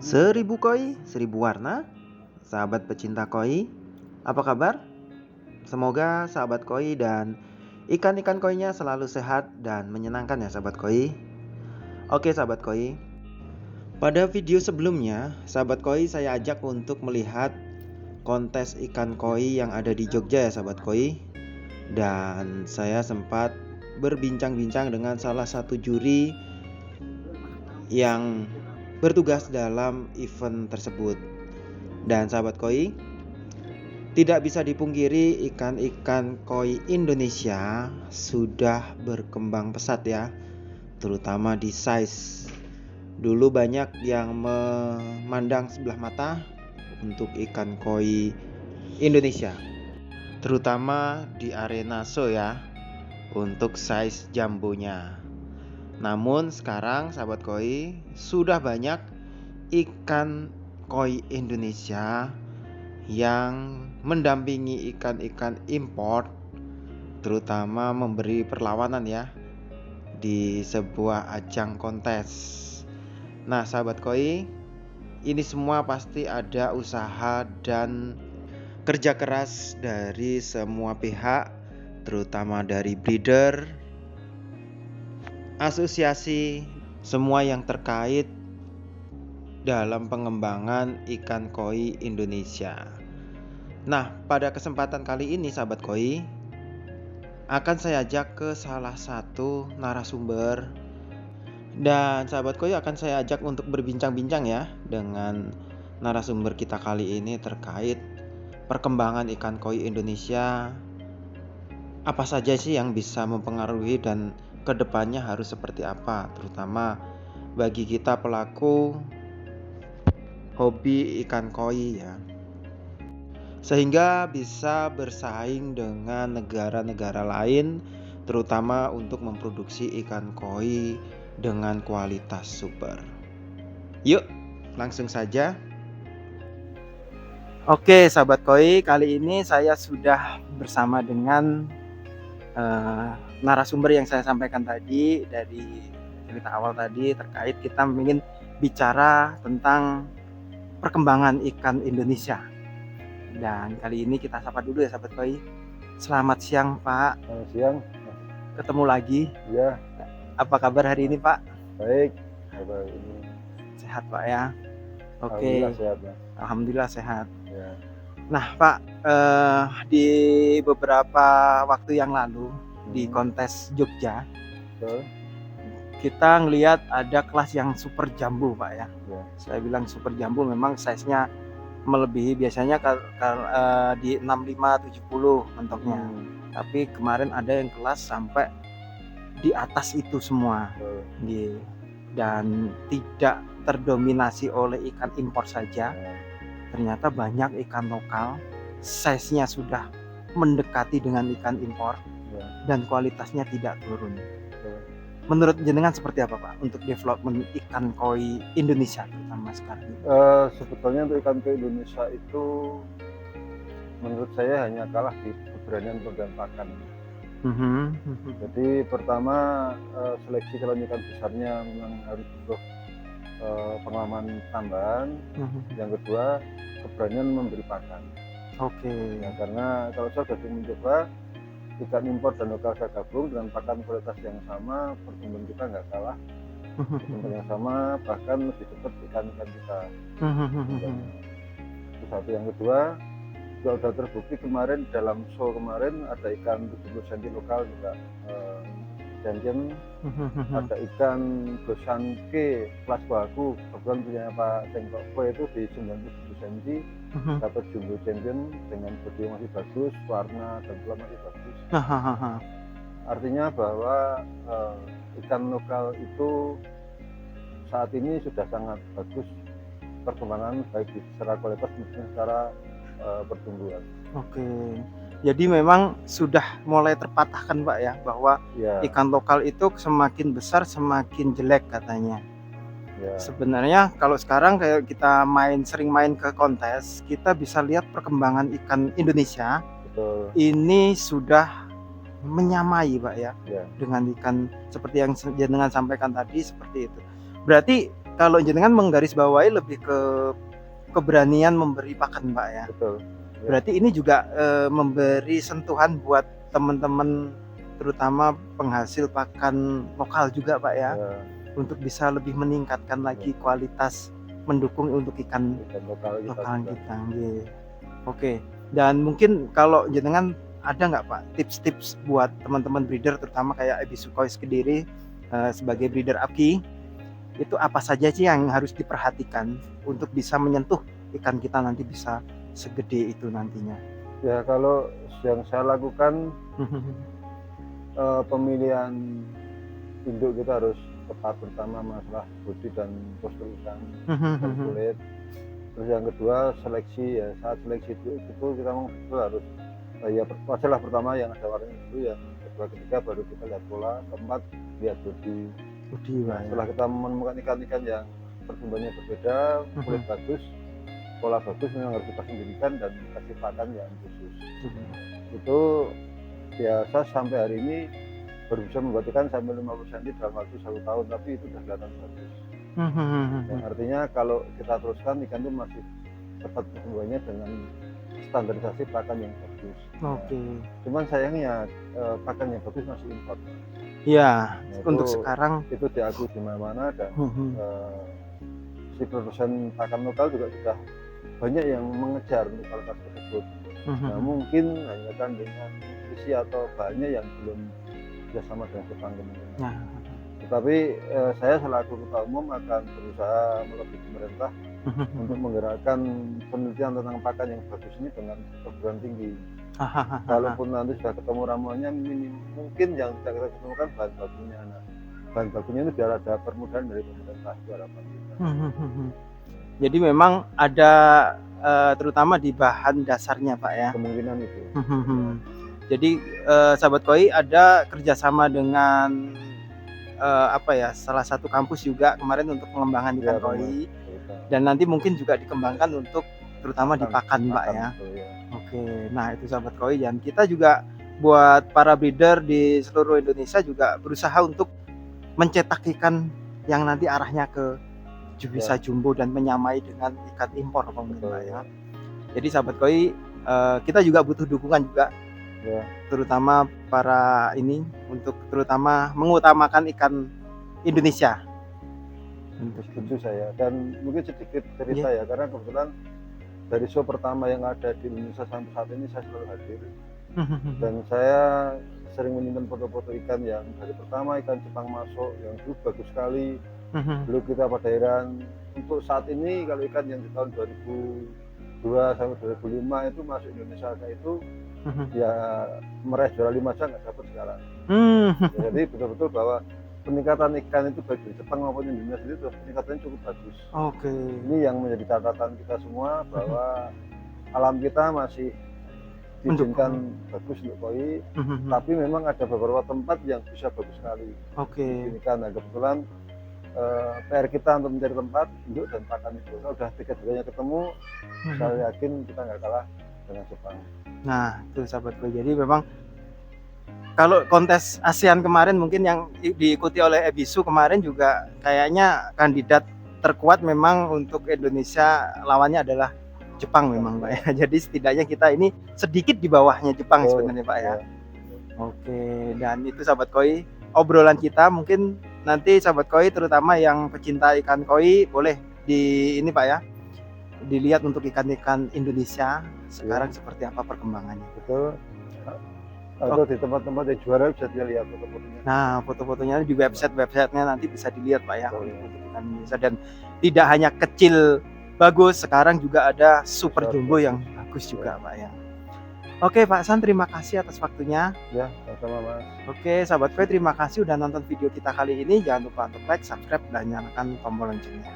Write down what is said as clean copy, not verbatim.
Seribu koi, seribu warna. Sahabat pecinta koi, apa kabar? Semoga sahabat koi dan ikan-ikan koinya selalu sehat dan menyenangkan ya sahabat koi. Oke sahabat koi, pada video sebelumnya sahabat koi saya ajak untuk melihat kontes ikan koi yang ada di Jogja ya sahabat koi. Dan saya sempat berbincang-bincang dengan salah satu juri yang bertugas dalam event tersebut. Dan sahabat koi, tidak bisa dipungkiri ikan-ikan koi Indonesia sudah berkembang pesat ya, terutama di size. Dulu banyak yang memandang sebelah mata untuk ikan koi Indonesia, terutama di arena show ya, untuk size jumbonya. Namun sekarang sahabat koi, sudah banyak ikan koi Indonesia yang mendampingi ikan-ikan import, terutama memberi perlawanan ya di sebuah ajang kontes. Nah sahabat koi, ini semua pasti ada usaha dan kerja keras dari semua pihak, terutama dari breeder, asosiasi, semua yang terkait dalam pengembangan ikan koi Indonesia. Nah, pada kesempatan kali ini sahabat koi, akan saya ajak ke salah satu narasumber. Dan sahabat koi akan saya ajak untuk berbincang-bincang ya dengan narasumber kita kali ini terkait perkembangan ikan koi Indonesia. Apa saja sih yang bisa mempengaruhi dan kedepannya harus seperti apa, terutama bagi kita pelaku hobi ikan koi ya, sehingga bisa bersaing dengan negara-negara lain, terutama untuk memproduksi ikan koi dengan kualitas super. Yuk, langsung saja. Oke sahabat koi, kali ini saya sudah bersama dengan narasumber yang saya sampaikan tadi dari cerita awal tadi, terkait kita ingin bicara tentang perkembangan ikan Indonesia. Dan kali ini kita sapa dulu ya sahabat koi. Selamat siang Pak. Selamat siang. Ketemu lagi. Ya. Apa kabar hari ini Pak? Baik. Kabar ini sehat Pak ya. Oke. Alhamdulillah sehat ya. Alhamdulillah sehat. Ya. Nah Pak, di beberapa waktu yang lalu di kontes Jogja, kita ngelihat ada kelas yang super jumbo Pak ya. Saya bilang super jumbo, memang size-nya melebihi biasanya di 65-70 mentoknya. Tapi kemarin ada yang kelas sampai di atas itu semua. Dan tidak terdominasi oleh ikan impor saja. Ternyata banyak ikan lokal, size-nya sudah mendekati dengan ikan impor dan kualitasnya tidak turun. Menurut jenengan seperti apa Pak untuk development ikan koi Indonesia terutama sekarang? Sebetulnya untuk ikan koi Indonesia itu menurut saya hanya kalah di keberanian pemegang pakan. Jadi pertama seleksi calon ikan besarnya memang harus butuh pengalaman tambahan. Yang kedua keberanian memberi pakan. Ya, karena kalau saya sudah mencoba ikan impor dan lokal saya gabung dengan pakan kualitas yang sama, pertumbuhan kita nggak kalah, pertumbuhan yang sama, bahkan lebih cepat ikan-ikan kita. Itu satu. Yang kedua, sudah terbukti kemarin dalam show kemarin ada ikan 70 cm lokal juga champion, ada ikan Gosanke kelas baku, kebetulan punya Pak Tengkok Koi itu di 97 cm, dapat jumbo champion dengan bodi masih bagus, warna dan tulang masih bagus. Artinya bahwa ikan lokal itu saat ini sudah sangat bagus perkembangan, baik secara kualitas maupun secara pertumbuhan. Jadi memang sudah mulai terpatahkan Pak ya, bahwa ikan lokal itu semakin besar semakin jelek katanya. Sebenarnya kalau sekarang kayak kita sering main ke kontes, kita bisa lihat perkembangan ikan Indonesia. Betul. Ini sudah menyamai Pak ya, dengan ikan seperti yang jenengan sampaikan tadi, seperti itu. Berarti kalau jenengan menggarisbawahi lebih ke keberanian memberi pakan Pak ya. Betul. Berarti ini juga memberi sentuhan buat teman-teman terutama penghasil pakan lokal juga Pak ya, untuk bisa lebih meningkatkan lagi kualitas mendukung untuk ikan lokal kita. Oke. Dan mungkin kalau jenengan ada nggak Pak tips-tips buat teman-teman breeder terutama kayak Ebisu Koi Kediri sebagai breeder APKI, itu apa saja sih yang harus diperhatikan untuk bisa menyentuh ikan kita nanti bisa segede itu nantinya? Ya kalau yang saya lakukan pemilihan induk kita harus tepat, pertama masalah bodi dan postur ikan dan kulit. Terus yang kedua seleksi ya, saat seleksi itu kita memang betul harus ya masalah pertama yang ada warnanya dulu, yang kedua ketiga baru kita lihat pola, keempat lihat bodi. Nah, setelah kita menemukan ikan-ikan yang pertumbuhannya berbeda, kulit bagus, pola bagus, memang harus kita sendirikan dan kasih pakan yang khusus. Itu biasa sampai hari ini baru bisa membuat ikan sampai 50 cm dalam waktu 1 tahun, tapi itu sudah kelihatan bagus. Yang artinya kalau kita teruskan ikan itu masih cepat pertumbuhannya dengan standarisasi pakan yang bagus. Cuman sayangnya pakan yang bagus masih import. Iya, untuk sekarang itu diakui di mana-mana dan si produsen pakan lokal juga sudah banyak yang mengejar untuk kualitas tersebut. Nah, mungkin hanya kan dengan nutrisi atau bahannya yang belum bersama dengan Jepang kemungkinan. Tetapi saya selaku ketua umum akan berusaha melobi pemerintah untuk menggerakkan penelitian tentang pakan yang bagus ini dengan perguruan tinggi. Kalaupun nanti sudah ketemu ramuannya, mungkin yang tidak kita ketemukan bahan bakunya. Nah, bahan bakunya itu biar ada permudahan dari pemerintah, itu harapan kita. Jadi memang ada terutama di bahan dasarnya Pak ya. Kemungkinan itu. Jadi sahabat koi ada kerjasama dengan salah satu kampus juga kemarin untuk pengembangan ikan koi, dan nanti mungkin juga dikembangkan untuk terutama di pakan Pak ya. Oke, nah itu sahabat koi, dan kita juga buat para breeder di seluruh Indonesia juga berusaha untuk mencetak ikan yang nanti arahnya ke bisa jumbo dan menyamai dengan ikan impor Pak ya. Jadi sahabat koi kita juga butuh dukungan juga, terutama para ini untuk terutama mengutamakan ikan Indonesia. Tentu saya, dan mungkin sedikit cerita ya, karena kebetulan dari show pertama yang ada di Indonesia sampai saat ini saya selalu hadir, dan saya sering menyimpan foto-foto ikan yang dari pertama ikan Jepang masuk yang dulu bagus sekali, dulu kita pada heran. Untuk saat ini kalau ikan yang di tahun 2002 sampai 2005 itu masuk Indonesia kayak itu ya meraih juara 5 aja nggak dapat sekarang. Jadi betul-betul bahwa peningkatan ikan itu baik di Jepang maupun Indonesia sendiri peningkatannya cukup bagus. Ini yang menjadi catatan kita semua bahwa alam kita masih diizinkan bagus untuk koi, tapi memang ada beberapa tempat yang bisa bagus sekali. Nah, kebetulan PR kita untuk mencari tempat induk dan pakan itu. Kalau udah tiga-tiganya ketemu, saya yakin kita nggak kalah dengan Jepang. Nah, itu sahabat koi. Jadi memang kalau kontes ASEAN kemarin mungkin yang diikuti oleh Ebisu kemarin juga kayaknya kandidat terkuat memang untuk Indonesia, lawannya adalah Jepang memang Pak ya. Jadi setidaknya kita ini sedikit di bawahnya Jepang sebenarnya Pak ya. Oke, dan itu sahabat koi obrolan kita. Mungkin nanti sahabat koi terutama yang pecinta ikan koi boleh di ini Pak ya, dilihat untuk ikan-ikan Indonesia sekarang seperti apa perkembangannya. Betul. Atau di tempat-tempat yang juara bisa dilihat foto-fotonya. Nah, foto-fotonya di website-nya nanti bisa dilihat Pak ya, untuk ikan Indonesia. Dan tidak hanya kecil bagus, sekarang juga ada super jumbo yang bagus juga Pak ya. Oke Pak San, terima kasih atas waktunya. Ya, sama-sama Mas. Oke sahabat koi, terima kasih udah nonton video kita kali ini. Jangan lupa untuk like, subscribe, dan nyalakan tombol loncengnya.